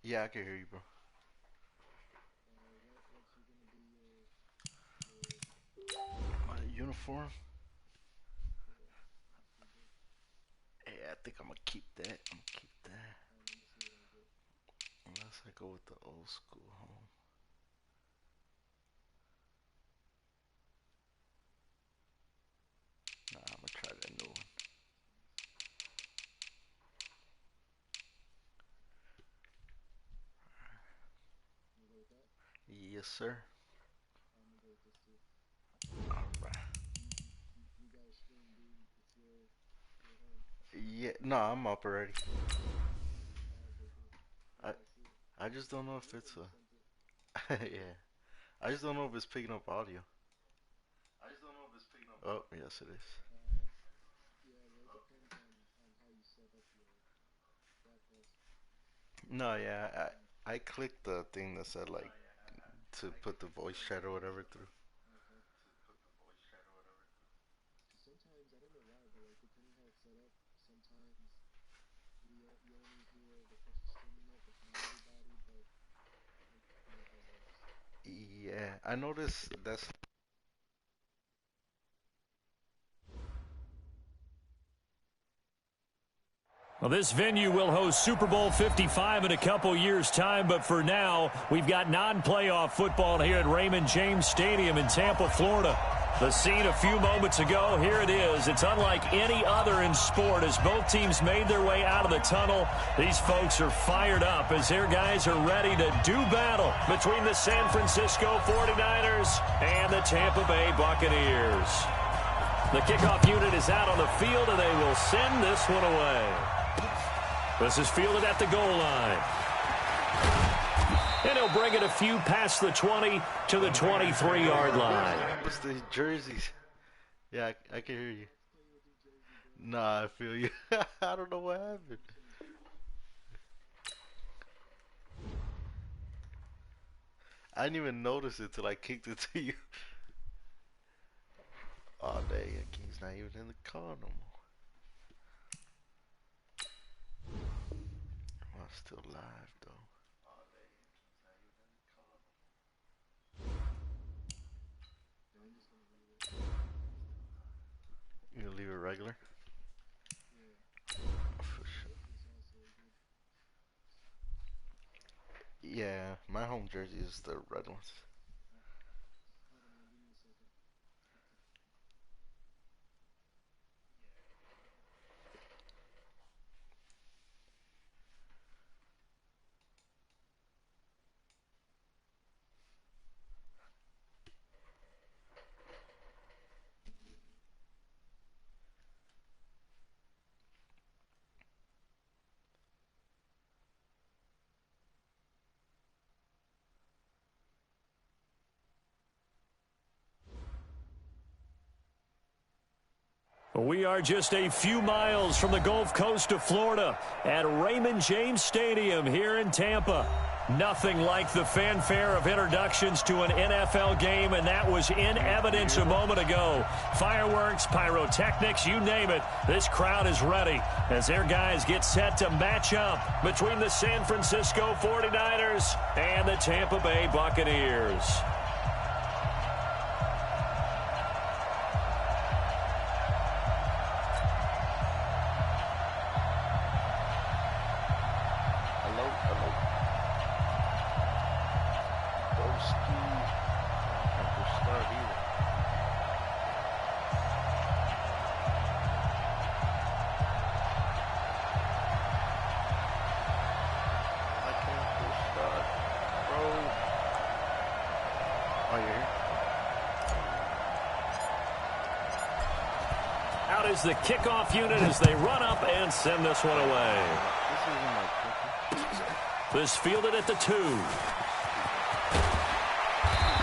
Yeah, I can hear you, bro. My uniform. Hey, I think I'm gonna keep that. I'm gonna keep that. Unless I go with the old school home. Nah, I'm gonna try that new one. Yes, sir. All right. Yeah, no, I'm up already. I I just don't know if it's a. Yeah. I just don't know if it's picking up audio. Oh, yes, it is. No, yeah, I clicked the thing that said like to put the voice chat or whatever through. Yeah, I noticed that's. Well, this venue will host Super Bowl 55 in a couple years' time, but for now, we've got non-playoff football here at Raymond James Stadium in Tampa, Florida. The scene a few moments ago, here it is. It's unlike any other in sport as both teams made their way out of the tunnel. These folks are fired up as their guys are ready to do battle between the San Francisco 49ers and the Tampa Bay Buccaneers. The kickoff unit is out on the field, and they will send this one away. This is fielded at the goal line. And he'll bring it a few past the 20 to the 23-yard line. What's the jerseys? Yeah, I can hear you. Nah, I feel you. I don't know what happened. I didn't even notice it till I kicked it to you. Oh, dang, King's not even in the car no more. I'm still live, though. You gonna leave it regular? For sure. Yeah, my home jersey is the red ones. We are just a few miles from the Gulf Coast of Florida at Raymond James Stadium here in Tampa. Nothing like the fanfare of introductions to an NFL game, and that was in evidence a moment ago. Fireworks, pyrotechnics, you name it. This crowd is ready as their guys get set to match up between the San Francisco 49ers and the Tampa Bay Buccaneers. Hello, hello. Broski. I can't push start either. I can't push start. Bro. Oh, you're here? Out is the kickoff unit as they run up and send this one away. This isn't like cooking. This fielded at the 2.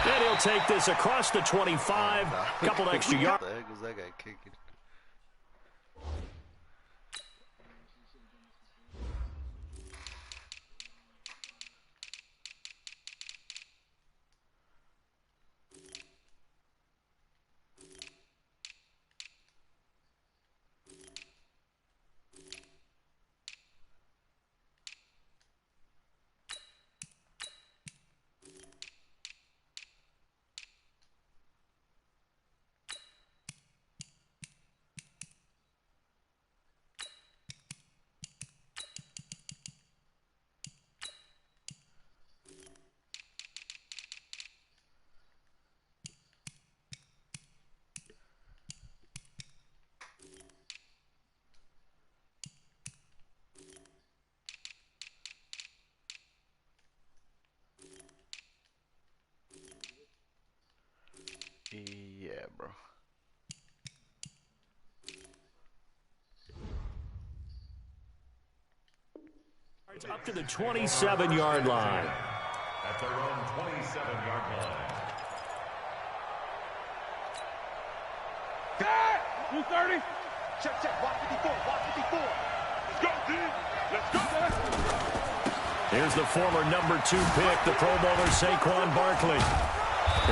And he'll take this across the 25. Couple extra yards. What the heck was that guy kicking? at, bro? Up to the 27-yard line. At their own 27-yard line. 230. Check. Watch 54. Let's go, D. Let's go. Here's the former number 2 pick, the Pro Bowler Saquon Barkley.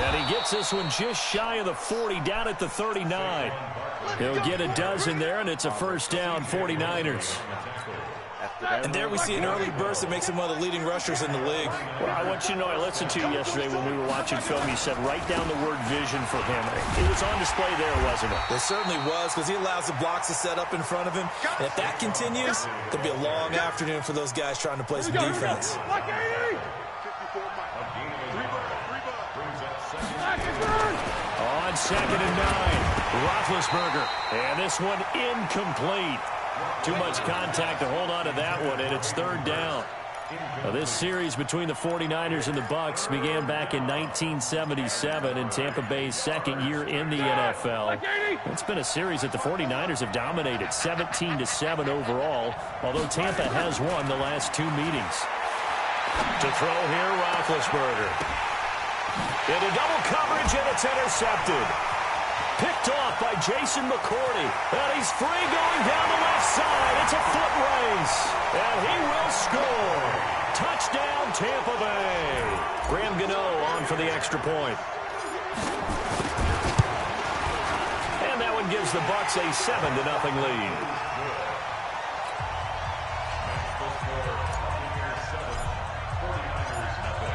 And he gets this one just shy of the 40, down at the 39. He'll get a dozen there, and it's a first down, 49ers. And there we see an early burst that makes him one of the leading rushers in the league. Well, I want you to know, I listened to you yesterday when we were watching film. You said write down the word vision for him. It was on display there, wasn't it? It certainly was, because he allows the blocks to set up in front of him. And if that continues, it'll be a long afternoon for those guys trying to play some defense. On 2nd and 9, Roethlisberger. And this one incomplete. Too much contact to hold on to that one, and it's 3rd down. Now, this series between the 49ers and the Bucs began back in 1977 in Tampa Bay's 2nd year in the NFL. It's been a series that the 49ers have dominated, 17-7 overall, although Tampa has won the last 2 meetings. To throw here, Roethlisberger. Into double coverage, and it's intercepted. Picked off by Jason McCourty. And he's free going down the left side. It's a foot race. And he will score. Touchdown, Tampa Bay. Graham Gano on for the extra point. And that one gives the Bucs a 7-0 lead.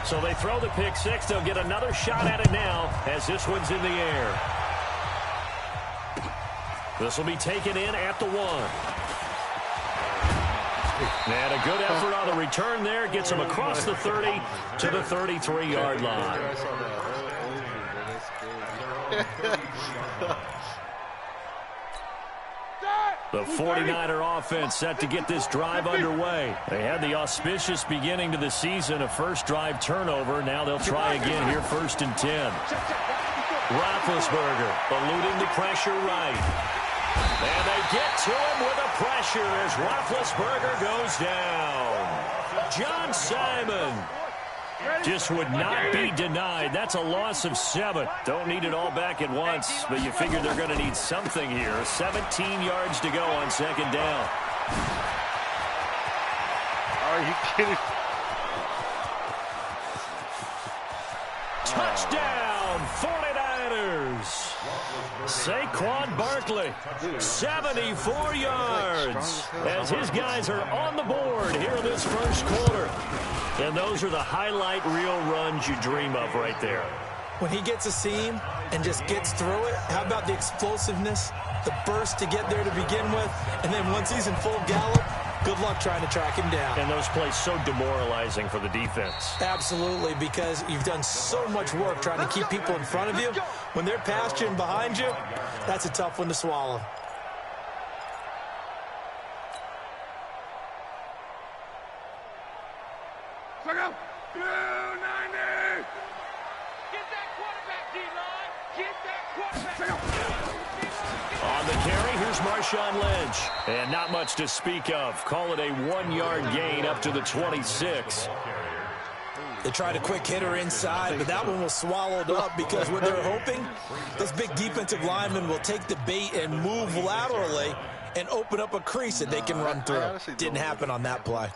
So they throw the pick six. They'll get another shot at it now as this one's in the air. This will be taken in at the 1. And a good effort on the return there. Gets him across the 30 to the 33-yard line. The 49er offense set to get this drive underway. They had the auspicious beginning to the season, a first drive turnover. Now they'll try again here, 1st and 10. Roethlisberger eluding the pressure right. And they get to him with a pressure as Roethlisberger goes down. John Simon just would not be denied. That's a loss of 7. Don't need it all back at once, but you figure they're going to need something here. 17 yards to go on 2nd down. Are you kidding? Touchdown, 49ers. Saquon Barkley, 74 yards, as his guys are on the board here in this first quarter. And those are the highlight reel runs you dream of right there. When he gets a seam and just gets through it, how about the explosiveness, the burst to get there to begin with, and then once he's in full gallop, good luck trying to track him down. And those plays so demoralizing for the defense. Absolutely, because you've done so much work trying to keep people in front of you. When they're past you and behind you, that's a tough one to swallow. Check out. 290. Get that quarterback, D-line. Get that quarterback. Check out. On the carry, here's Marshawn Lynch. And not much to speak of. Call it a 1-yard gain up to the 26. They tried a quick hitter inside, but that one was swallowed up because what they're hoping, this big defensive lineman will take the bait and move laterally and open up a crease that they can run through. Didn't happen on that play.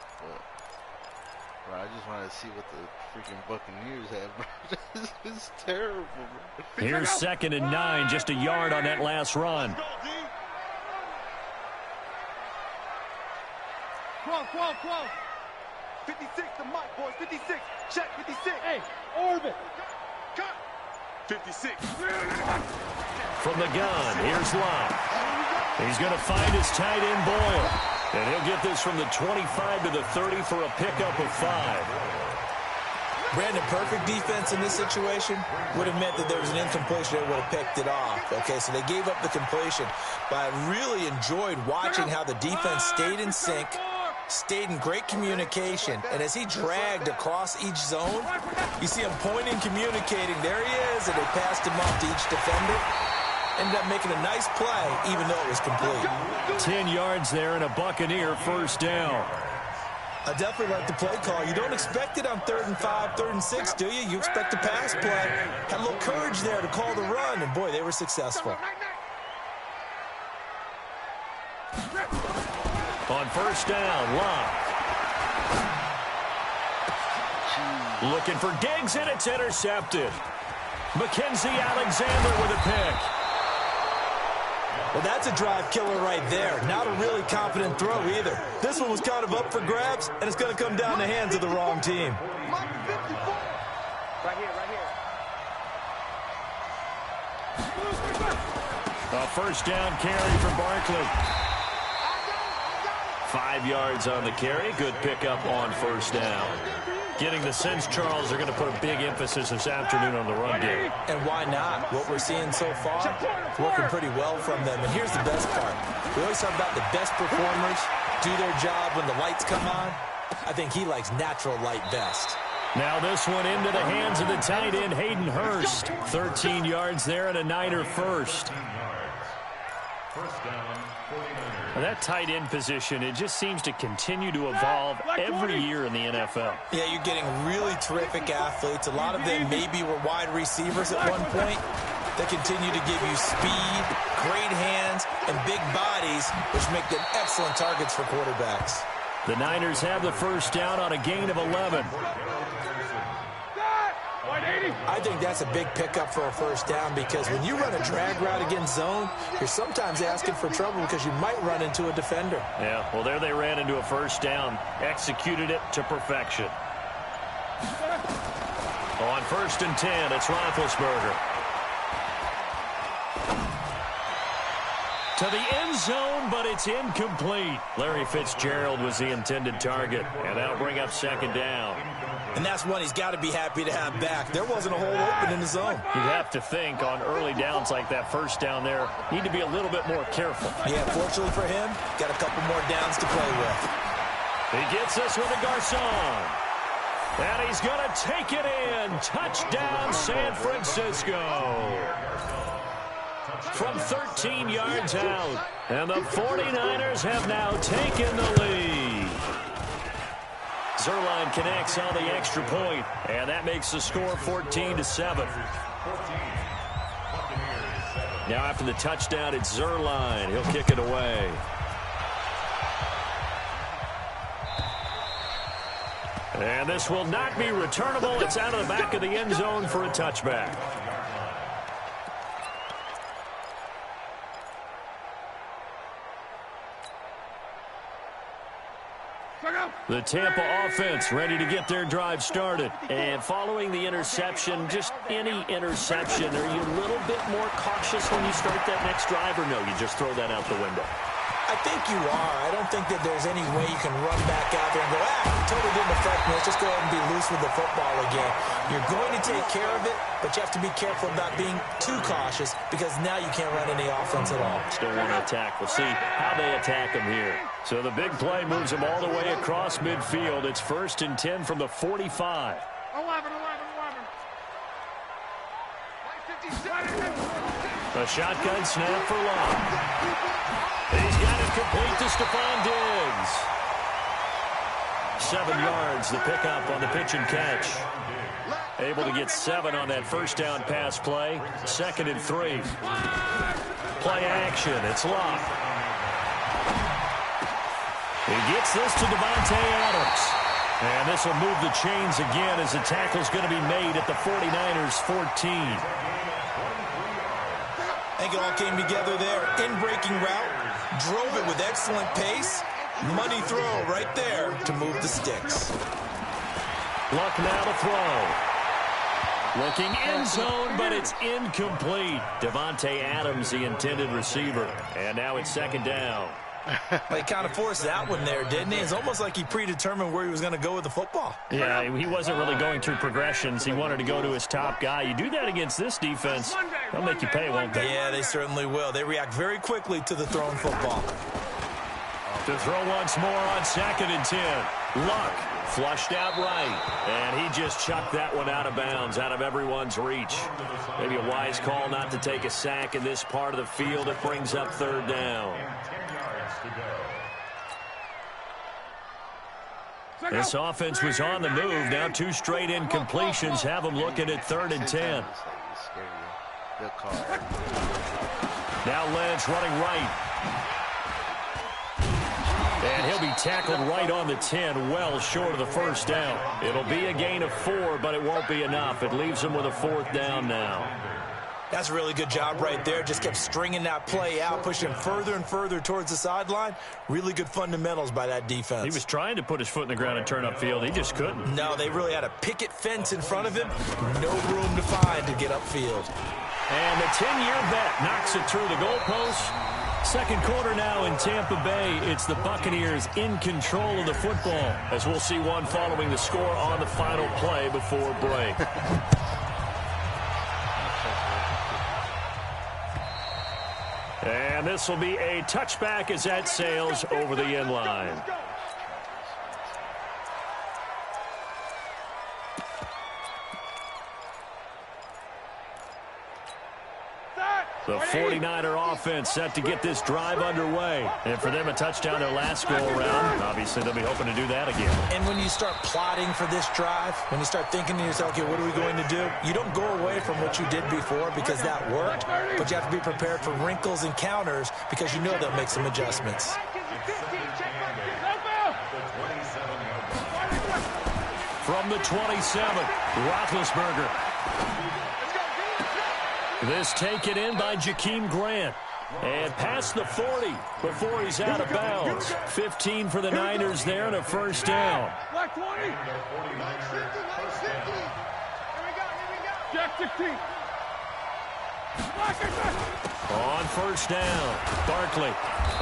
Bro, I just wanted to see what the freaking Buccaneers had, bro. This is terrible, bro. Here's 2nd and 9, just a yard on that last run. 12. 56, the mic, boys. 56. Check, 56. Hey, orbit. Cut. 56. From the gun, here's Love. He's going to find his tight end Boyle. And he'll get this from the 25 to the 30 for a pickup of 5. Brandon, perfect defense in this situation would have meant that there was an incompletion. They would have picked it off. Okay, so they gave up the completion. But I really enjoyed watching how the defense stayed in sync, stayed in great communication, and as he dragged across each zone, you see him pointing, communicating. There he is, and they passed him off to each defender. ended up making a nice play, even though it was complete. 10 yards there and a Buccaneer first down. I definitely like the play call. You don't expect it on 3rd and 5, 3rd and 6, do you? You expect a pass play. Had a little courage there to call the run, and boy, they were successful. On first down, Locke. Looking for Diggs, and it's intercepted. Mackenzie Alexander with a pick. Well, that's a drive killer right there. Not a really confident throw either. This one was kind of up for grabs, and it's going to come down the hands of the wrong team. Right here, right here. A first down carry for Barkley. 5 yards on the carry. Good pickup on first down. Getting the sense, Charles, they're going to put a big emphasis this afternoon on the run game. And why not? What we're seeing so far, working pretty well from them. And here's the best part. We always talk about the best performers do their job when the lights come on. I think he likes natural light best. Now this one into the hands of the tight end, Hayden Hurst. 13 yards there and a Niner first. First down, 49ers. That tight end position, it just seems to continue to evolve every year in the NFL. Yeah, you're getting really terrific athletes. A lot of them maybe were wide receivers at one point. They continue to give you speed, great hands, and big bodies, which make them excellent targets for quarterbacks. The Niners have the first down on a gain of 11. I think that's a big pickup for a first down because when you run a drag route against zone, you're sometimes asking for trouble because you might run into a defender. Yeah, well, there they ran into a first down, executed it to perfection. On 1st and 10, it's Roethlisberger. To the end zone, but it's incomplete. Larry Fitzgerald was the intended target, and that'll bring up second down. And that's one he's got to be happy to have back. There wasn't a hole open in the zone. You'd have to think on early downs like that first down there, need to be a little bit more careful. Yeah, fortunately for him, got a couple more downs to play with. He gets this with a Garcon. And he's going to take it in. Touchdown, San Francisco. From 13 yards out. And the 49ers have now taken the lead. Zuerlein connects on the extra point, and that makes the score 14-7. Now after the touchdown, it's Zuerlein. He'll kick it away. And this will not be returnable. It's out of the back of the end zone for a touchback. The Tampa offense ready to get their drive started. And following the interception, just any interception, are you a little bit more cautious when you start that next drive, or no, you just throw that out the window? I think you are. I don't think that there's any way you can run back out there and go, totally didn't affect me. Let's just go ahead and be loose with the football again. You're going to take care of it, but you have to be careful about being too cautious because now you can't run any offense at all. Still want to attack. We'll see how they attack them here. So the big play moves them all the way across midfield. It's 1st and 10 from the 45. 11. A shotgun snap for Locke. He's got it complete to Stephon Diggs. 7 yards, the pickup on the pitch and catch. Able to get 7 on that first down pass play. 2nd and 3. Play action, it's Locke. He gets this to Davante Adams. And this will move the chains again as the tackle's going to be made at the 49ers 14. I think it all came together there. In-breaking route. Drove it with excellent pace. Money throw right there to move the sticks. Luck now to throw. Looking end zone, but it's incomplete. Davante Adams, the intended receiver. And now it's 2nd down. He kind of forced that one there, didn't he? It's almost like he predetermined where he was going to go with the football. Yeah, he wasn't really going through progressions. He wanted to go to his top guy. You do that against this defense, they'll make you pay, won't they? Yeah, they certainly will. They react very quickly to the thrown football. To throw once more on 2nd and 10. Luck Flushed out right, and he just chucked that one out of bounds, out of everyone's reach. Maybe a wise call not to take a sack in this part of the field. It brings up third down. 10 yards to go. This offense was on the move. Now 2 straight incompletions have them looking at 3rd and 10. Now Lynch running right. And he'll be tackled right on the 10, well short of the first down. It'll be a gain of 4, but it won't be enough. It leaves him with a 4th down now. That's a really good job right there. Just kept stringing that play out, pushing him further and further towards the sideline. Really good fundamentals by that defense. He was trying to put his foot in the ground and turn upfield. He just couldn't. No, they really had a picket fence in front of him. No room to find to get upfield. And the 10-year bet knocks it through the goalpost. Second quarter now in Tampa Bay. It's the Buccaneers in control of the football, as we'll see one following the score on the final play before break. And this will be a touchback as that sails over the end line. The 49er offense set to get this drive underway. And for them, a touchdown their last go-around. Obviously, they'll be hoping to do that again. And when you start plotting for this drive, when you start thinking to yourself, okay, what are we going to do? You don't go away from what you did before because that worked, but you have to be prepared for wrinkles and counters because you know they'll make some adjustments. From the 27, Roethlisberger. This taken in by Jakeem Grant. And past the 40 before he's out of bounds. 15 for the Niners there and a first down. Black 20. Black 50, Black 50. Here we go. Jack 16. On first down, Barkley.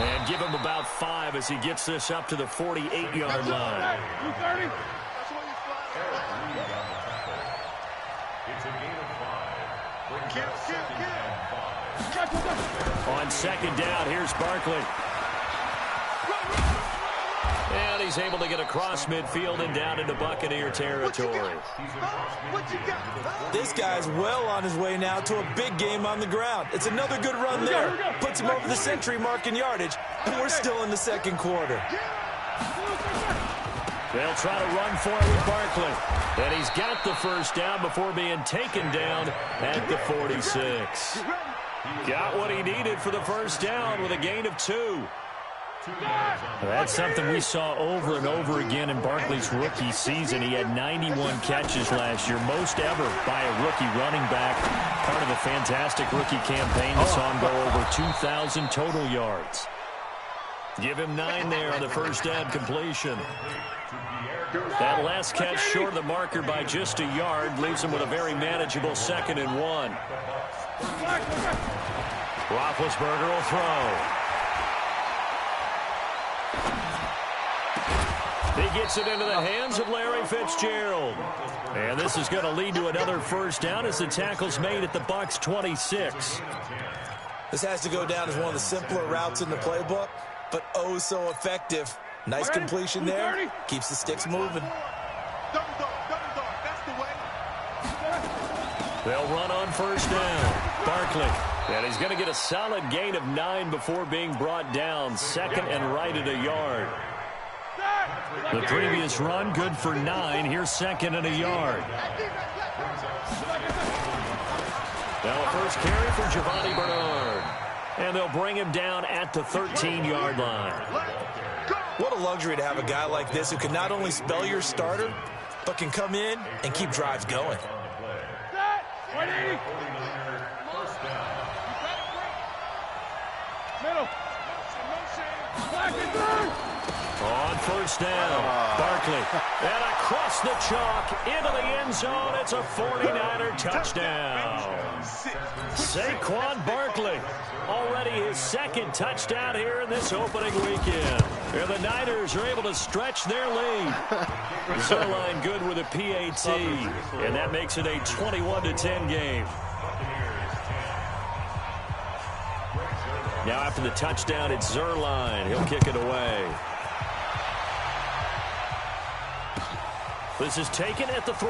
And give him about 5 as he gets this up to the 48-yard line. 230. It's a gain of 5. On second down, here's Barkley. And he's able to get across midfield and down into Buccaneer territory. This guy's well on his way now to a big game on the ground. It's another good run there. Puts him over the century mark in yardage, and we're still in the second quarter. They'll try to run for it with Barkley. And he's got the first down before being taken down at the 46. Got what he needed for the first down with a gain of 2. That's something we saw over and over again in Barkley's rookie season. He had 91 catches last year, most ever by a rookie running back. Part of a fantastic rookie campaign that saw him go over 2,000 total yards. Give him 9 there on the first down completion. That last catch short of the marker by just a yard leaves him with a very manageable 2nd and 1. Roethlisberger will throw. He gets it into the hands of Larry Fitzgerald. And this is going to lead to another first down as the tackle's made at the Bucs 26. This has to go down as one of the simpler routes in the playbook, but oh so effective. Nice completion there. Keeps the sticks moving. They'll run on first down. Barkley. And he's going to get a solid gain of 9 before being brought down. 2nd and right at a yard. The previous run, good for 9. Here's 2nd and a yard. Now a first carry for Giovanni Bernard. And they'll bring him down at the 13-yard line. What a luxury to have a guy like this who can not only spell your starter, but can come in and keep drives going. On first down, Barkley. And across the chalk into the end zone. It's a 49er touchdown. Saquon Barkley. Already his 2nd touchdown here in this opening weekend. And the Niners are able to stretch their lead. Zerline good with a PAT. And that makes it a 21-10 game. Now after the touchdown, it's Zerline. He'll kick it away. This is taken at the 3.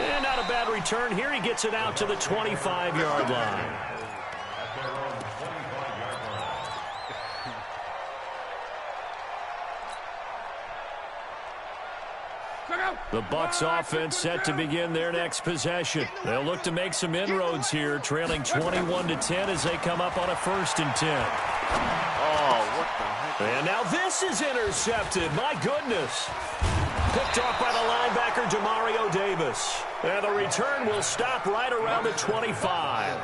And not a bad return here. He gets it out to the 25-yard line. The Bucs offense set to begin their next possession. They'll look to make some inroads here, trailing 21-10 as they come up on a 1st and 10. Oh, what the heck? And now this is intercepted. My goodness. Picked off by the linebacker, Demario Davis. And the return will stop right around the 25.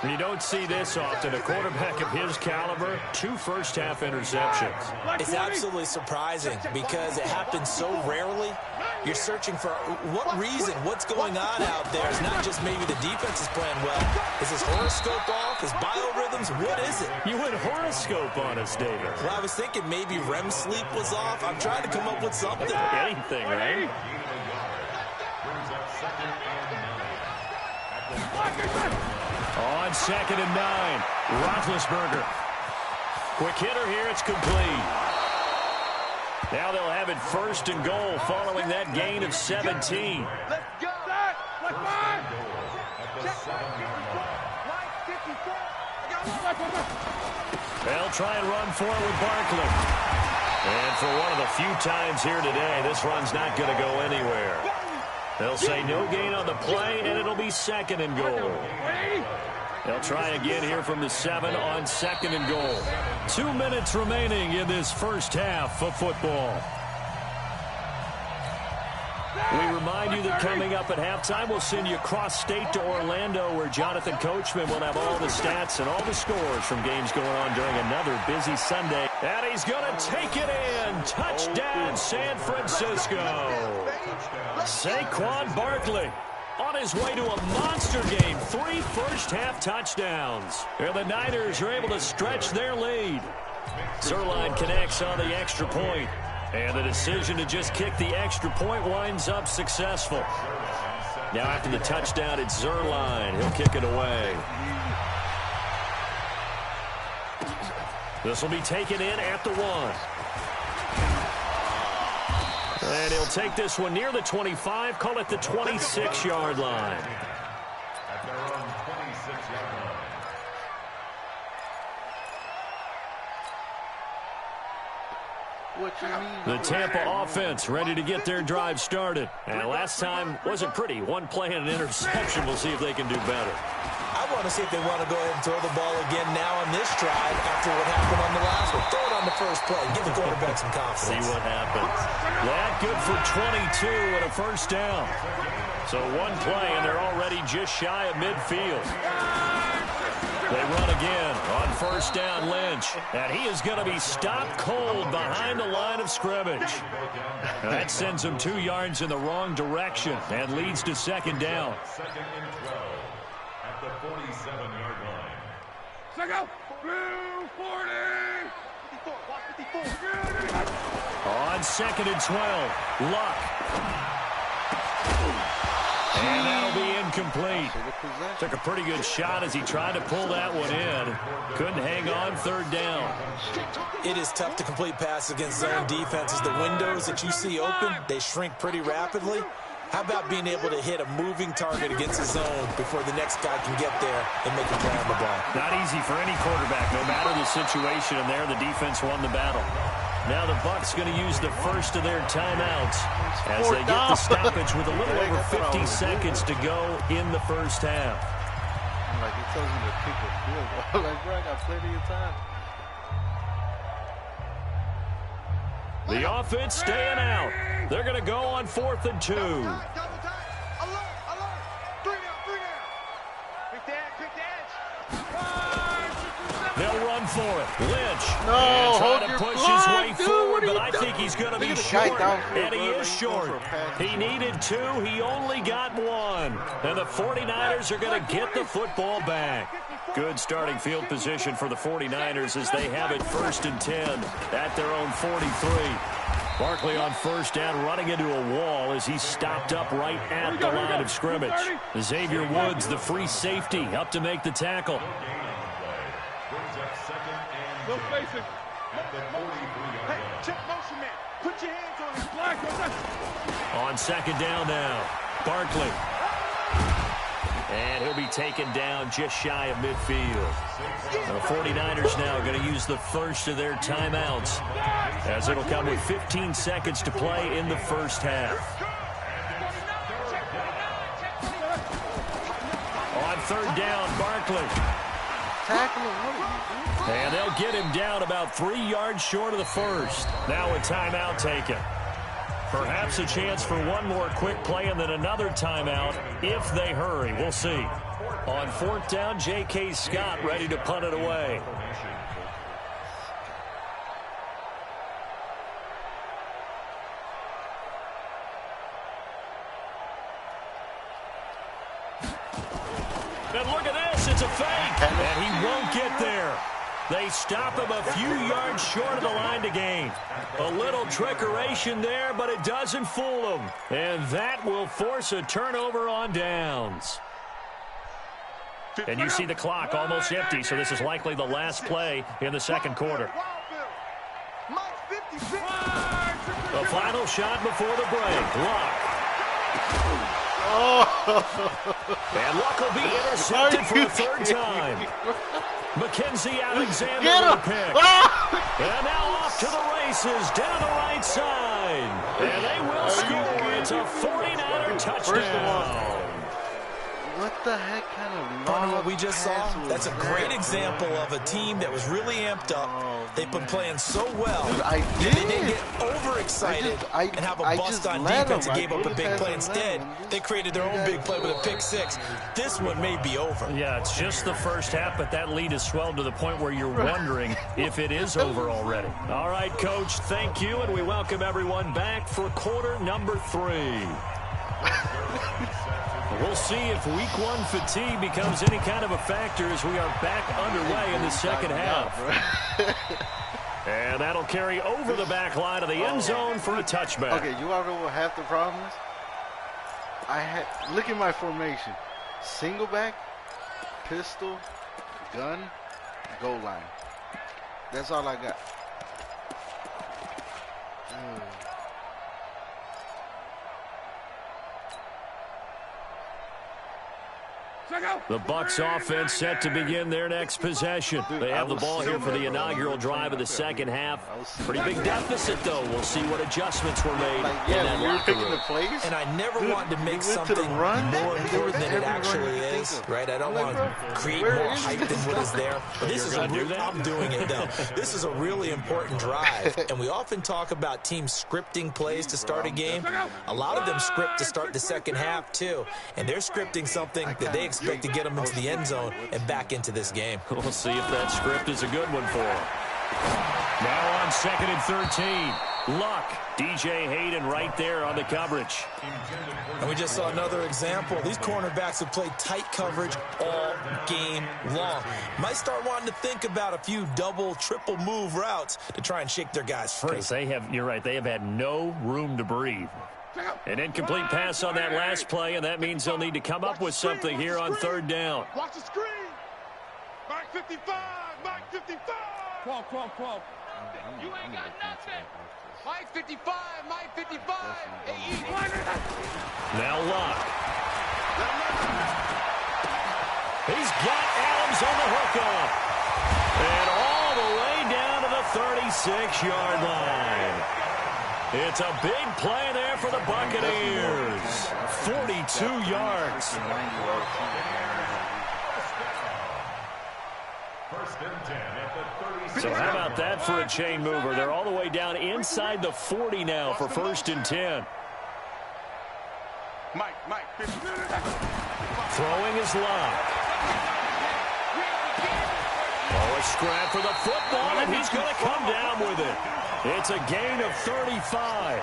You don't see this often. A quarterback of his caliber, 2 first-half interceptions. It's absolutely surprising because it happens so rarely. You're searching for what reason, what's going on out there. It's not just maybe the defense is playing well. Is his horoscope off? His biorhythms? What is it? You went horoscope on us, David. Well, I was thinking maybe REM sleep was off. I'm trying to come up with something. Anything, right? On 2nd and 9, Roethlisberger. Quick hitter here, it's complete. Now they'll have it 1st and goal following that gain of 17. Let's go. Let's They'll try and run for it with Barkley. And for one of the few times here today, this run's not going to go anywhere. They'll say no gain on the play, and it'll be 2nd and goal. They'll try again here from the 7 on 2nd and goal. 2 minutes remaining in this first half of football. We remind you that coming up at halftime, we'll send you cross-state to Orlando, where Jonathan Coachman will have all the stats and all the scores from games going on during another busy Sunday. And he's going to take it in. Touchdown, San Francisco. Saquon Barkley on his way to a monster game. 3 first-half touchdowns. And the Niners are able to stretch their lead. Zuerlein connects on the extra point. And the decision to just kick the extra point winds up successful. Now after the touchdown, it's Zuerlein. He'll kick it away. This will be taken in at the 1. And he'll take this one near the 25, call it the 26-yard line. At their own 26-yard line. What you mean? The Tampa offense ready to get their drive started. And last time wasn't pretty. 1 play and an interception. We'll see if they can do better. I want to see if they want to go ahead and throw the ball again now on this drive after what happened on the last one. Throw it on the first play. Give the quarterback some confidence. See what happens. That good for 22 and a first down. So 1 play, and they're already just shy of midfield. They run again on first down, Lynch. And he is going to be stopped cold behind the line of scrimmage. That sends him 2 yards in the wrong direction and leads to 2nd down. 2nd and 12 at the 47-yard line. go. Blue 40. 54. Watch 54. On 2nd and 12, Luck. And that'll be incomplete. Took a pretty good shot as he tried to pull that one in. Couldn't hang on 3rd down. It is tough to complete passes against zone defenses. The windows that you see open, they shrink pretty rapidly. How about being able to hit a moving target against the zone before the next guy can get there and make a play on the ball? Not easy for any quarterback, no matter the situation, and there the defense won the battle. Now the Bucs going to use the first of their timeouts as they get the stoppage with a little over 50 seconds to go in the first half. Like, he tells me to kick a field goal. Like, bro, I got plenty of time. The offense staying out. They're going to go on 4th and 2. Double time. Alert. 3 down. Quick the edge. They'll run for it. Lynch. No, and hold trying to your push block, his way dude. forward, What are but you I doing? think he's going to be Look at the guy short. downfield, And he bro. is He's going short. for a pass. He needed 2. He only got 1. And the 49ers are going to get the football back. Good starting field position for the 49ers as they have it 1st and 10 at their own 43. Barkley on first down, running into a wall as he's stopped up right at the line of scrimmage. Xavier Woods, the free safety, up to make the tackle. No spacing. Hey, check motion man. Put your hands on him. On second down now, Barkley. And he'll be taken down just shy of midfield. The 49ers now going to use the first of their timeouts, as it'll come with 15 seconds to play in the first half. On third down, Barkley. Tackle him. And they'll get him down about 3 yards short of the first. Now a timeout taken. Perhaps a chance for one more quick play and then another timeout if they hurry. We'll see. On fourth down, J.K. Scott ready to punt it away. And look at this. It's a fake. And he won't get there. They stop him a few yards short of the line to gain. A little trickeration there, but it doesn't fool him. And that will force a turnover on downs. And you see the clock almost empty, so this is likely the last play in the second quarter. The final shot before the break. Luck. And Luck will be intercepted for a third time. Mackenzie Alexander with a pick. And now off to the races down the right side. And they will score. It's a 49er touchdown. What the heck kind of Part of what we just saw, that's a great example of a team that was really amped up. They've been playing so well. Dude, I They did. didn't get overexcited and have a bust on defense and gave up a big play. Instead, they created their own big play with a pick six. This one may be over. Yeah, it's just the first half, but that lead has swelled to the point where you're wondering if it is over already. All right, Coach, thank you, and we welcome everyone back for quarter number 3. We'll see if week 1 fatigue becomes any kind of a factor as we are back underway in the second half. And that'll carry over the back line of the end zone for a touchback. Okay, you already know what half the problem is? Look at my formation. Single back, pistol, gun, goal line. That's all I got. The Bucs offense set to begin their next possession. They have the ball here for the inaugural drive of the second half. Pretty big deficit, though. We'll see what adjustments were made in that locker room. And I never want to make something more important than it actually is, right? I don't want to create more hype than what is there. But this is I'm doing it, though. This is a really important drive. And we often talk about teams scripting plays to start a game. A lot of them script to start the second half, too. And they're scripting something that they expect to get them into the end zone and back into this game. We'll see if that script is a good one for them. Now on second and 13. Luck. DJ Hayden right there on the coverage. And we just saw another example. These cornerbacks have played tight coverage all game long. Might start wanting to think about a few double, triple move routes to try and shake their guys free. You're right, they have had no room to breathe. An incomplete pass on that last play, and that means they'll need to come up with something here on third down. Watch the screen. Mike 55. Mike 55. 12. You ain't got nothing. Mike 55. Mike 55. Now Luck. He's got Adams on the hookup. And all the way down to the 36-yard line. It's a big play there for the Buccaneers. 42 yards. So how about that for a chain mover? They're all the way down inside the 40 now for first and 10. Mike. Throwing is Luck. Oh, a scrap for the football, and he's going to come down with it. It's a gain of 35.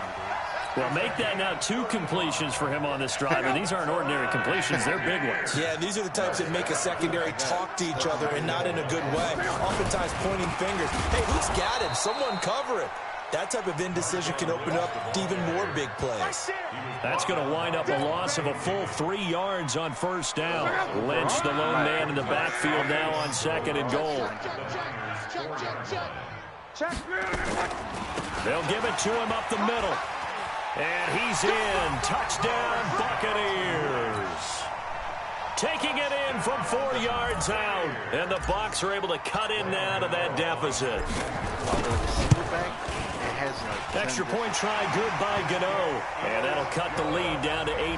Well, make that now 2 completions for him on this drive, and these aren't ordinary completions. They're big ones. Yeah, these are the types that make a secondary talk to each other and not in a good way. Oftentimes pointing fingers. Hey, who's got him? Someone cover it. That type of indecision can open up even more big plays. That's going to wind up a loss of a full 3 yards on first down. Lynch, the lone man in the backfield now on second and goal. They'll give it to him up the middle. And he's in. Touchdown, Buccaneers. Taking it in from 4 yards out. And the Bucs are able to cut in now to that deficit. Extra point try good by Gano. And that'll cut the lead down to 18.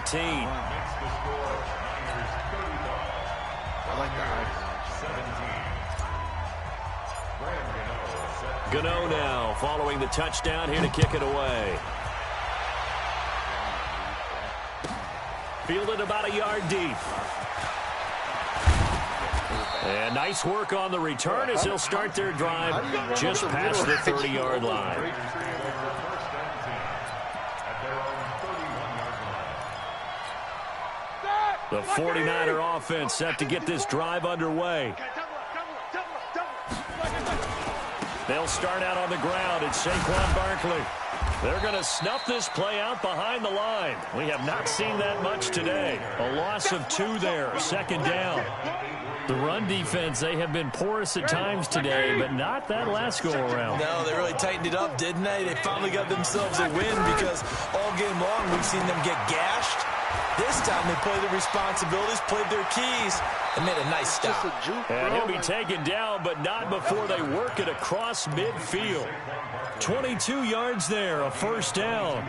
I like the high. Gano now following the touchdown here to kick it away. Fielded about a yard deep. And nice work on the return as they'll start their drive just past the 30-yard line. The 49er offense set to get this drive underway. They'll start out on the ground. It's Saquon Barkley. They're going to snuff this play out behind the line. We have not seen that much today. A loss of 2 there, 2nd down. The run defense, they have been porous at times today, but not that last go-around. No, they really tightened it up, didn't they? They finally got themselves a win because all game long we've seen them get gashed. This time they played their responsibilities, played their keys, and made a nice stop. And he'll be taken down, but not before they work it across midfield. 22 yards there, a 1st down.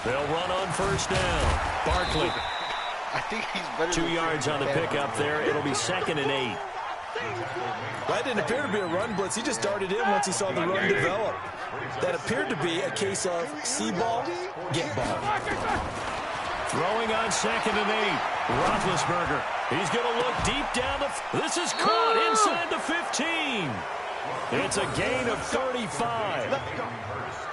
They'll run on 1st down. Barkley. I think he's better. 2 yards on the pickup there. It'll be 2nd and 8. That didn't appear to be a run blitz. He just darted in once he saw the run develop. That appeared to be a case of see ball, get ball. Throwing on 2nd and 8. Roethlisberger. He's going to look deep down the... This is caught inside the 15. It's a gain of 35.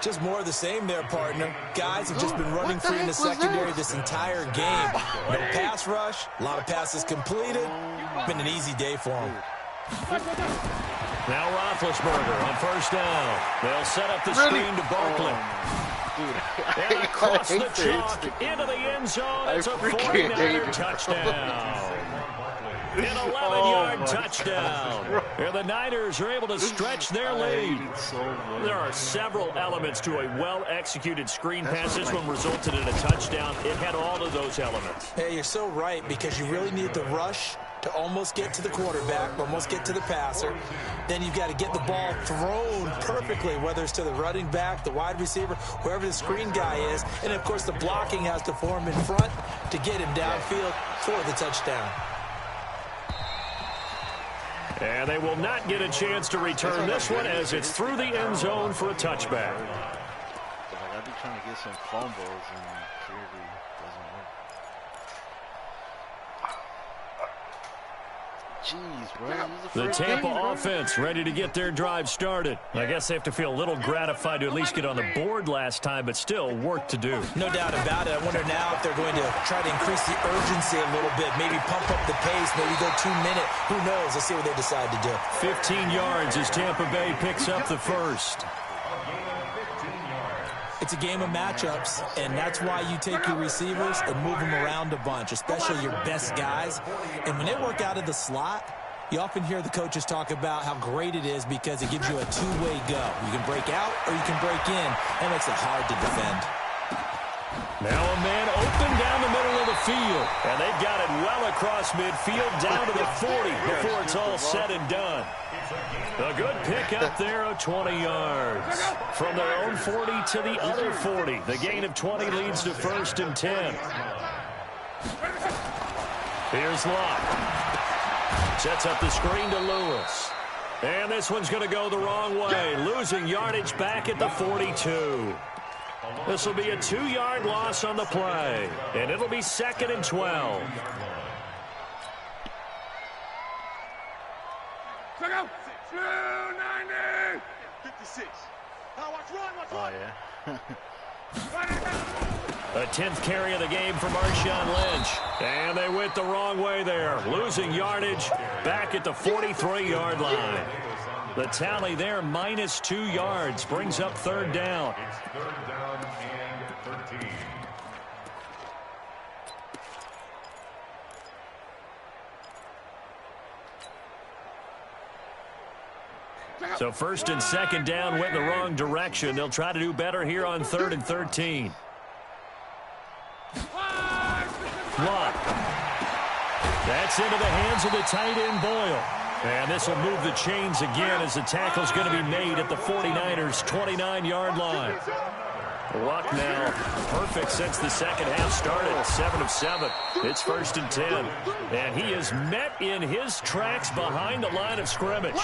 Just more of the same there, partner. Guys have just been running free in the secondary this entire game. No pass rush, a lot of passes completed. Been an easy day for them. Now Roethlisberger on 1st down. They'll set up the screen to Barkley. And across the chalk into the end zone. It's a 49er touchdown. An 11-yard touchdown. And the Niners are able to stretch their lead. There are several elements to a well-executed screen pass. This one resulted in a touchdown. It had all of those elements. Hey, you're so right, because you really need the rush to almost get to the quarterback, almost get to the passer. Then you've got to get the ball thrown perfectly, whether it's to the running back, the wide receiver, wherever the screen guy is. And, of course, the blocking has to form in front to get him downfield for the touchdown. And they will not get a chance to return this one as it's through the end zone for a touchback. I've been trying to get some fumbles and clearly doesn't work. Jeez, bro. The Tampa offense ready to get their drive started. I guess they have to feel a little gratified to at least get on the board last time, but still work to do. No doubt about it. I wonder now if they're going to try to increase the urgency a little bit, maybe pump up the pace, maybe go 2 minute. Who knows? Let's see what they decide to do. 15 yards as Tampa Bay picks up the first. It's a game of matchups, and that's why you take your receivers and move them around a bunch, especially your best guys. And when they work out of the slot, you often hear the coaches talk about how great it is because it gives you a two-way go. You can break out or you can break in. That makes it hard to defend. Now a man open down the middle of the field, and they've got it well across midfield down to the 40 before it's all said and done. A good pickup there of 20 yards. From their own 40 to the other 40. The gain of 20 leads to 1st and 10. Here's Locke. Sets up the screen to Lewis. And this one's going to go the wrong way. Losing yardage back at the 42. This will be a 2-yard loss on the play. And it'll be 2nd and 12. Check out. 290. 56. Now watch run. Oh, yeah. A 10th carry of the game for Marshawn Lynch. And they went the wrong way there. Losing yardage back at the 43-yard line. The tally there, -2 yards, brings up 3rd down. It's 3rd down and 13. So first and second down went in the wrong direction. They'll try to do better here on 3rd and 13. Lock. That's into the hands of the tight end, Boyle. And this will move the chains again as the tackle's going to be made at the 49ers' 29-yard line. Luck now perfect since the second half started. 7 of 7. It's 1st and 10. And he is met in his tracks behind the line of scrimmage.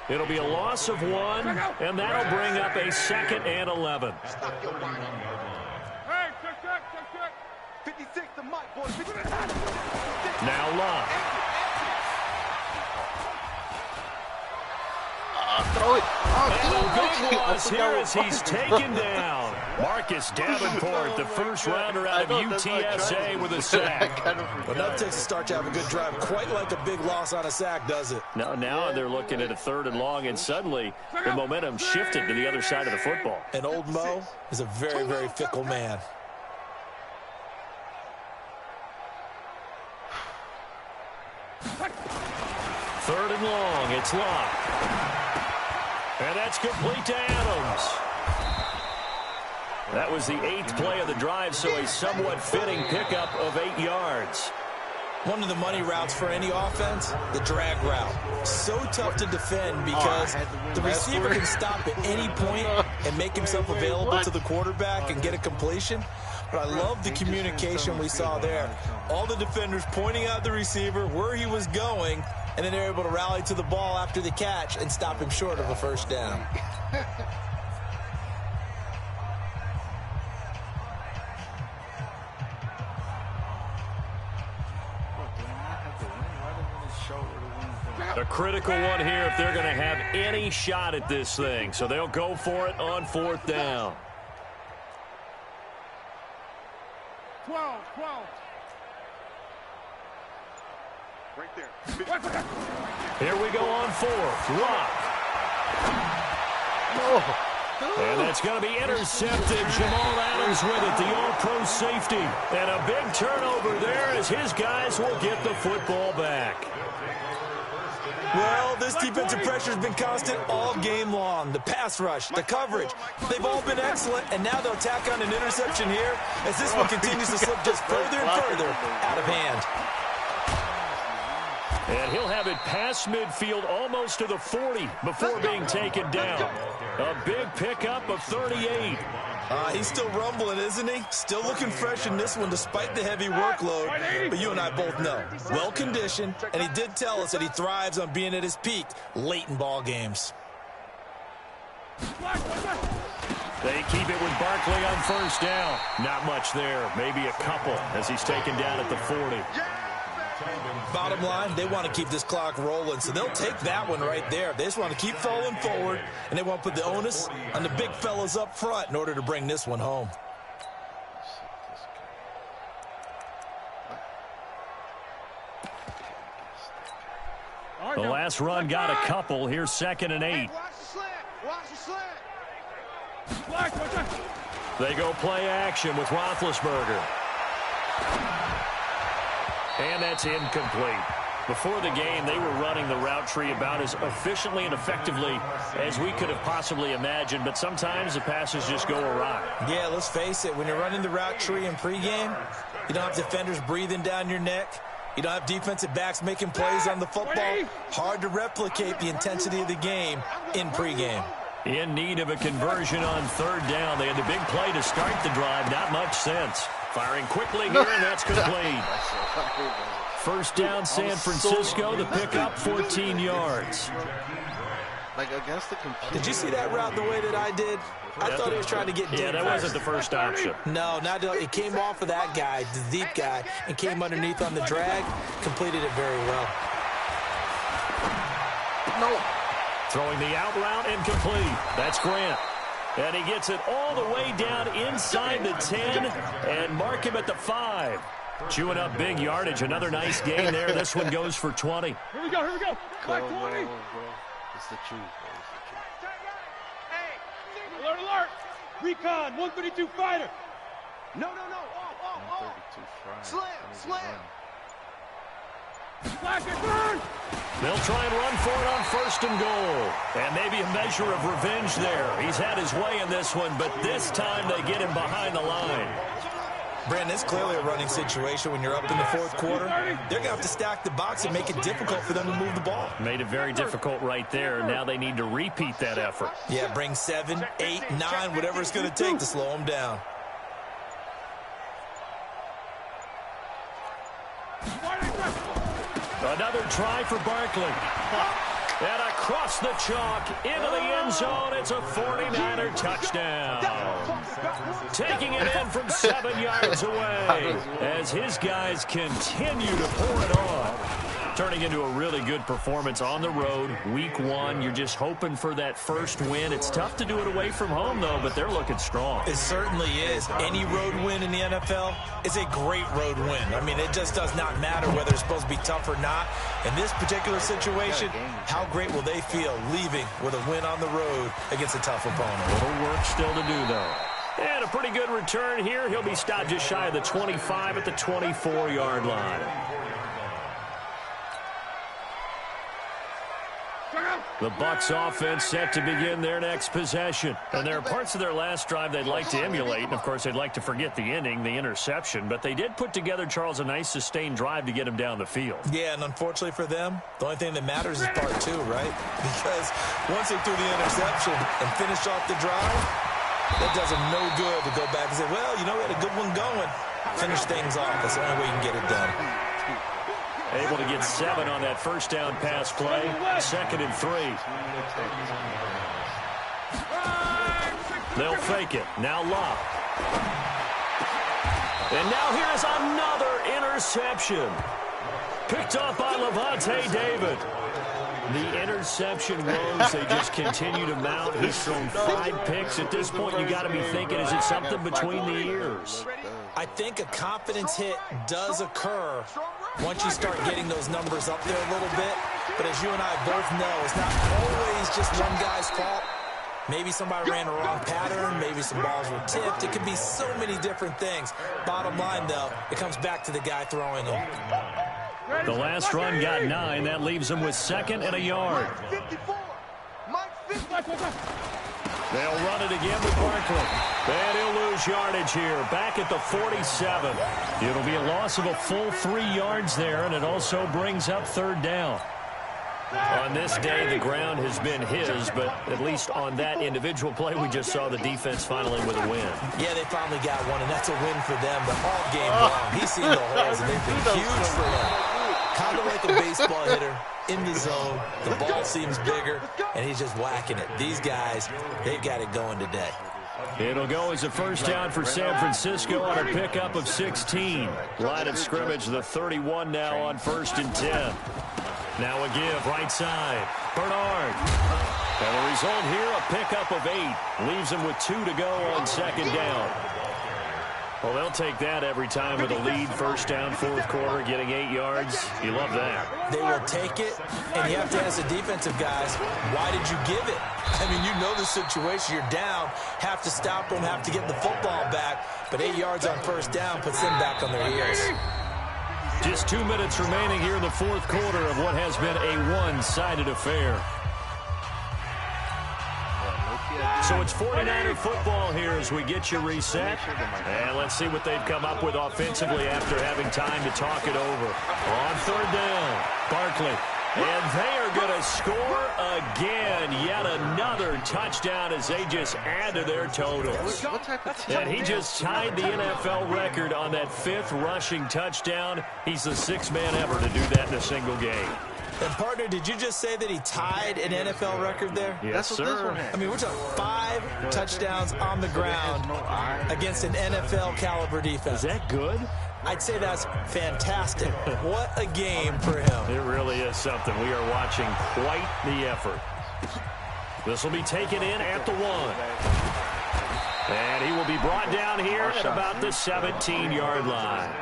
It'll be a loss of 1, and that'll bring up a 2nd and 11. Now Luck. Throw it. And a big loss here as he's taken down. Marcus Davenport, the first rounder out of UTSA with a sack. But that takes a start to have a good drive. Quite like a big loss on a sack, does it? Now they're looking at a 3rd and long, and suddenly the momentum shifted to the other side of the football. And old Mo is a very, very fickle man. Third and long, it's Locke. And that's complete to Adams. That was the 8th play of the drive, so a somewhat fitting pickup of 8 yards. One of the money routes for any offense, the drag route. So tough to defend because the receiver can stop at any point and make himself available to the quarterback and get a completion. But I love the communication we saw there. All the defenders pointing out the receiver, where he was going, and then they're able to rally to the ball after the catch and stop him short of a first down. A critical one here if they're going to have any shot at this thing. So they'll go for it on 4th down. 12. Right there. Here we go on 4th. Lock. And that's going to be intercepted. Jamal Adams with it, the all-pro safety. And a big turnover there as his guys will get the football back. Well, this defensive pressure has been constant all game long. The pass rush, the coverage, they've all been excellent, and now they'll tack on an interception here as this one continues to slip just further and further out of hand. And he'll have it past midfield almost to the 40 before being taken down. A big pickup of 38. He's still rumbling, isn't he? Still looking fresh in this one despite the heavy workload. But you and I both know, well-conditioned, and he did tell us that he thrives on being at his peak late in ball games. They keep it with Barkley on 1st down. Not much there, maybe a couple as he's taken down at the 40. Bottom line, they want to keep this clock rolling, so they'll take that one right there. They just want to keep falling forward, and they want to put the onus on the big fellas up front in order to bring this one home. The last run got a couple. Here's 2nd and 8. They go play action with Roethlisberger. And that's incomplete. Before the game, they were running the route tree about as efficiently and effectively as we could have possibly imagined, but sometimes the passes just go awry. Yeah, let's face it, when you're running the route tree in pregame, you don't have defenders breathing down your neck. You don't have defensive backs making plays on the football. Hard to replicate the intensity of the game in pregame. In need of a conversion on 3rd down. They had the big play to start the drive. Not much sense. Firing quickly here, and that's complete. 1st down, San Francisco. The pickup, 14 yards. Like against the computer. Did you see that route the way that I did? I thought he was trying to get deep. Yeah, that wasn't the first option. No, it came off of that guy, the deep guy, and came underneath on the drag. Completed it very well. No. Throwing the out route and complete. That's Grant. And he gets it all the way down inside the 10 and mark him at the 5. Chewing up big yardage. Another nice gain there. This one goes for 20. Here we go. Black 20. It's the truth, bro. Alert. Recon, 132 fighter. No. 132 frying. Slam. They'll try and run for it on 1st and goal. And maybe a measure of revenge there. He's had his way in this one, but this time they get him behind the line. Brandon, it's clearly a running situation when you're up in the 4th quarter. They're going to have to stack the box and make it difficult for them to move the ball. Made it very difficult right there. Now they need to repeat that effort. Yeah, bring 7, 8, 9, whatever it's going to take to slow them down. Another try for Barkley. And across the chalk, into the end zone, it's a 49er touchdown. Taking it in from 7 yards away as his guys continue to pour it on. Turning into a really good performance on the road, week 1. You're just hoping for that first win. It's tough to do it away from home, though, but they're looking strong. It certainly is. Any road win in the NFL is a great road win. I mean, it just does not matter whether it's supposed to be tough or not. In this particular situation, how great will they feel leaving with a win on the road against a tough opponent? A little work still to do, though. And a pretty good return here. He'll be stopped just shy of the 25 at the 24-yard line. The Bucs offense set to begin their next possession. And there are parts of their last drive they'd like to emulate. And, of course, they'd like to forget the ending, the interception. But they did put together, Charles, a nice sustained drive to get him down the field. Yeah, and unfortunately for them, the only thing that matters is part 2, right? Because once they threw the interception and finished off the drive, that does them no good to go back and say, well, you know, we had a good one going. Finish things off. That's the only way you can get it done. Able to get 7 on that first down pass play. 2nd and 3. They'll fake it. Now Love. And now here's another interception. Picked off by Levante David. The interception woes, they just continue to mount. He's thrown 5 picks. At this point, you got to be thinking, is it something between the ears? I think a confidence hit does occur once you start getting those numbers up there a little bit. But as you and I both know, it's not always just one guy's fault. Maybe somebody ran a wrong pattern. Maybe some balls were tipped. It could be so many different things. Bottom line, though, it comes back to the guy throwing them. The last run got 9. That leaves him with 2nd and a yard. They'll run it again with Barkley. And he'll lose yardage here. Back at the 47. It'll be a loss of a full 3 yards there, and it also brings up 3rd down. On this day, the ground has been his, but at least on that individual play, we just saw the defense finally with a win. Yeah, they finally got one, and that's a win for them. But all game long, he's seen the holes, and they've been huge for him. Kind of like a baseball hitter in the zone. The ball seems bigger, and he's just whacking it. These guys, they've got it going today. It'll go as a first down for San Francisco on a pickup of 16. Line of scrimmage, the 31 now on 1st and 10. Now a give, right side. Bernard. And the result here, a pickup of 8. Leaves him with 2 to go on 2nd down. Well, they'll take that every time with a lead. First down, 4th quarter, getting 8 yards. You love that. They will take it, and you have to ask the defensive guys, why did you give it? I mean, you know the situation. You're down, have to stop them, have to get the football back. But 8 yards on 1st down puts them back on their heels. Just 2 minutes remaining here in the 4th quarter of what has been a one-sided affair. So it's 49er football here as we get you reset. And let's see what they've come up with offensively after having time to talk it over. On 3rd down, Barkley. And they are going to score again. Yet another touchdown as they just add to their totals. And he just tied the NFL record on that 5th rushing touchdown. He's the 6th man ever to do that in a single game. And, partner, did you just say that he tied an NFL record there? Yes, sir. I mean, we're talking 5 touchdowns on the ground against an NFL-caliber defense. Is that good? I'd say that's fantastic. What a game for him. It really is something. We are watching quite the effort. This will be taken in at the 1. And he will be brought down here at about the 17-yard line.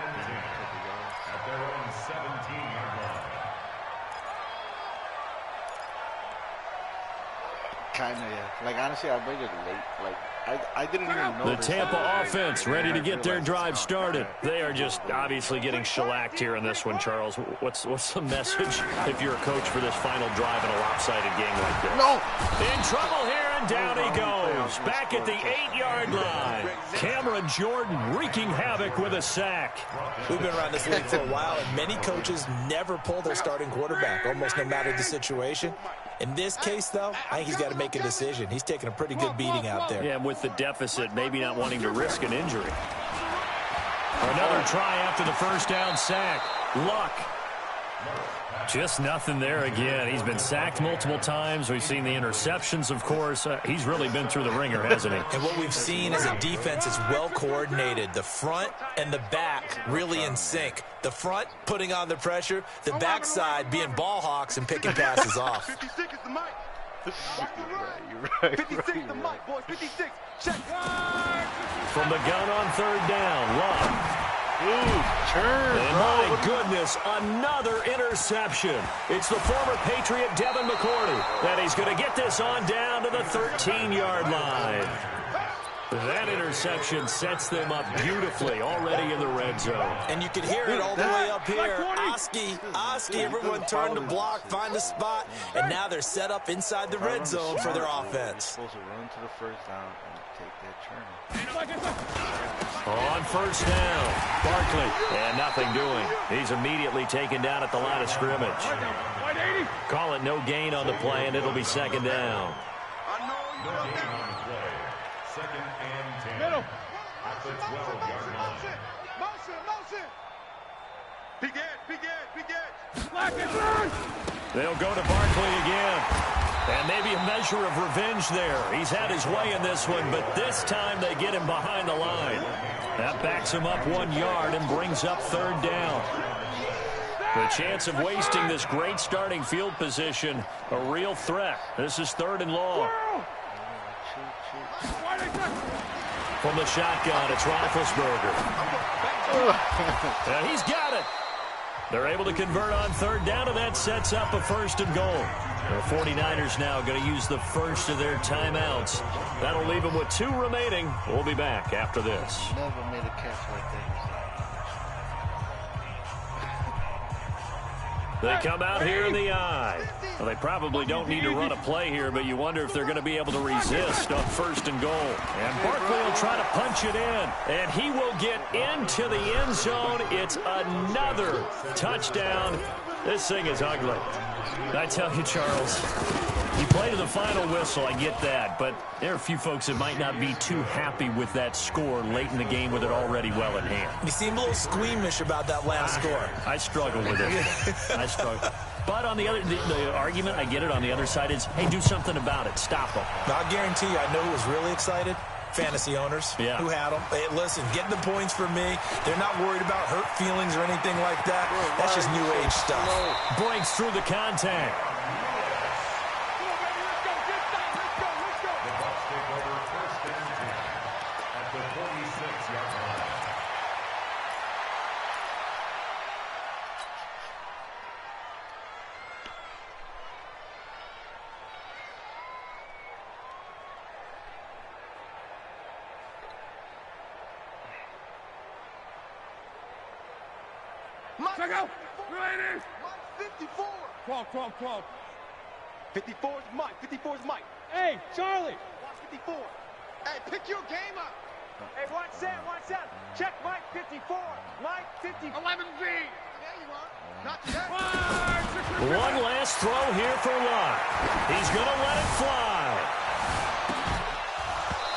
Kind of, yeah. Like, honestly, I made it late. Like, I didn't even know. The Tampa offense ready to get their drive started. They are just obviously getting shellacked here in this one, Charles. What's the message if you're a coach for this final drive in a lopsided game like this? No! In trouble here, and down he goes. Back at the 8-yard line. Cameron Jordan wreaking havoc with a sack. We've been around this league for a while, and many coaches never pull their starting quarterback, almost no matter the situation. In this case, though, I think he's got to make a decision. He's taking a pretty good beating out there. Yeah, with the deficit, maybe not wanting to risk an injury. Another try after the first down sack. Luck. Just nothing there again. He's been sacked multiple times. We've seen the interceptions, of course. He's really been through the ringer, hasn't he? And what we've seen is a defense is well coordinated. The front and the back really in sync. The front putting on the pressure. The backside being ball hawks and picking passes off. 56 is the mic. You're right. 56 is the mic, boys. 56. Check. From the gun on third down, Luck. Turn, and my goodness, another interception. It's the former Patriot Devin McCourty, and he's going to get this on down to the 13-yard line. That interception sets them up beautifully already in the red zone. And you can hear it all the way up here. Oski, everyone turned to block, find a spot, and now they're set up inside the red zone for their offense. Supposed to run to the first down and take that turn. On first down, Barkley, and nothing doing. He's immediately taken down at the line of scrimmage. Call it no gain on the play, and it'll be second down. Second and 10. Middle. At the 12-yard line. Motion. Begin. They'll go to Barkley again. And maybe a measure of revenge there. He's had his way in this one, but this time they get him behind the line. That backs him up 1 yard and brings up third down. The chance of wasting this great starting field position, a real threat. This is third and long. From the shotgun, it's Roethlisberger. And he's got it. They're able to convert on third down, and that sets up a first and goal. The 49ers now going to use the first of their timeouts. That'll leave them with 2 remaining. We'll be back after this. Never made a catch like that. They come out here in the eye. Well, they probably don't need to run a play here, but you wonder if they're going to be able to resist on first and goal. And Barkley will try to punch it in, and he will get into the end zone. It's another touchdown. This thing is ugly. I tell you, Charles, you play to the final whistle, I get that, but there are a few folks that might not be too happy with that score late in the game with it already well in hand. You seem a little squeamish about that last score. I struggle with it. I struggle. But on the other, the argument, I get it, on the other side is, hey, do something about it. Stop them. I'll guarantee you, I know who was really excited. Fantasy owners who had them. Hey, listen, getting the points for me. They're not worried about hurt feelings or anything like that. That's just new age stuff. Breaks through the contact. The Bucs take over first and 10 at the 46-yard line. Check out. Ready. 54. 12. 54 is Mike. 54 is Mike. Hey, Charlie. 54. Hey, pick your game up. Hey, watch that. Check Mike 54. Mike 54. 11B. There you are. Not yet. One last throw here for Luck. He's going to let it fly.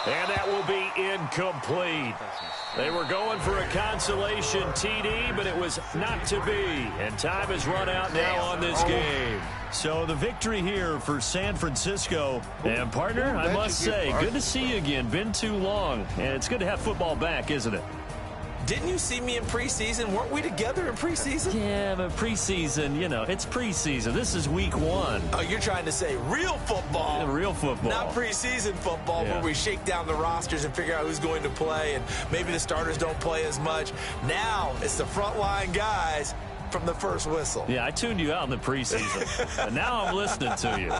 And that will be incomplete. They were going for a consolation TD, but it was not to be. And time has run out now on this game. So the victory here for San Francisco. And, partner, I must say, good to see you again. Been too long. And it's good to have football back, isn't it? Didn't you see me in preseason? Weren't we together in preseason? Yeah, but preseason, you know, it's preseason. This is week 1. Oh, you're trying to say real football. Yeah, real football. Not preseason football where we shake down the rosters and figure out who's going to play, and maybe the starters don't play as much. Now it's the frontline guys from the first whistle. Yeah, I tuned you out in the preseason. And now I'm listening to you.